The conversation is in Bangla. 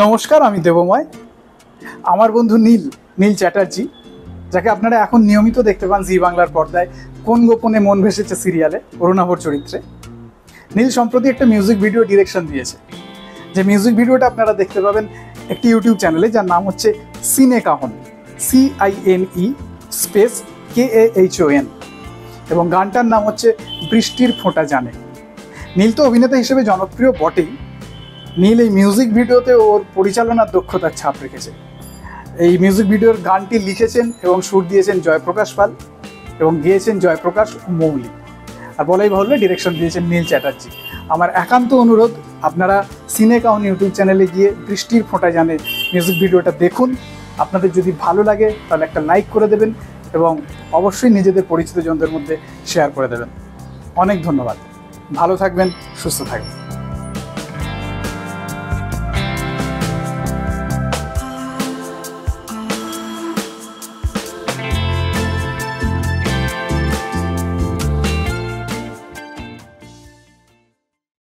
নমস্কার, আমি দেবময়। আমার বন্ধু নীল চ্যাটার্জি, যাকে আপনারা এখন নিয়মিত দেখতে পান জি বাংলার পর্দায় কোন গোপনে মন ভেসেছে সিরিয়ালে অরুণাভর চরিত্রে। নীল সম্প্রতি একটা মিউজিক ভিডিও ডিরেকশন দিয়েছে, যে মিউজিক ভিডিওটা আপনারা দেখতে পাবেন একটি ইউটিউব চ্যানেলে, যার নাম হচ্ছে সিনে কাহন, CINE স্পেস KAHON, এবং গানটার নাম হচ্ছে বৃষ্টির ফোঁটা জানে। নীল তো অভিনেতা হিসেবে জনপ্রিয় বটেই, নীল এই মিউজিক ভিডিওতে ওর পরিচালনার দক্ষতার ছাপ রেখেছে। এই মিউজিক ভিডিওর গানটি লিখেছেন এবং সুর দিয়েছেন জয়প্রকাশ পাল এবং গেয়েছেন জয়প্রকাশ ও মৌলি, আর বলাই বাহুল্য ডিরেকশন দিয়েছেন নীল চ্যাটার্জি। আমার একান্ত অনুরোধ, আপনারা সিনে কাহন ইউটিউব চ্যানেলে গিয়ে বৃষ্টির ফোঁটা জানে মিউজিক ভিডিওটা দেখুন। আপনাদের যদি ভালো লাগে তাহলে একটা লাইক করে দেবেন এবং অবশ্যই নিজেদের পরিচিত জনদের মধ্যে শেয়ার করে দেবেন। অনেক ধন্যবাদ। ভালো থাকবেন, সুস্থ থাকবেন।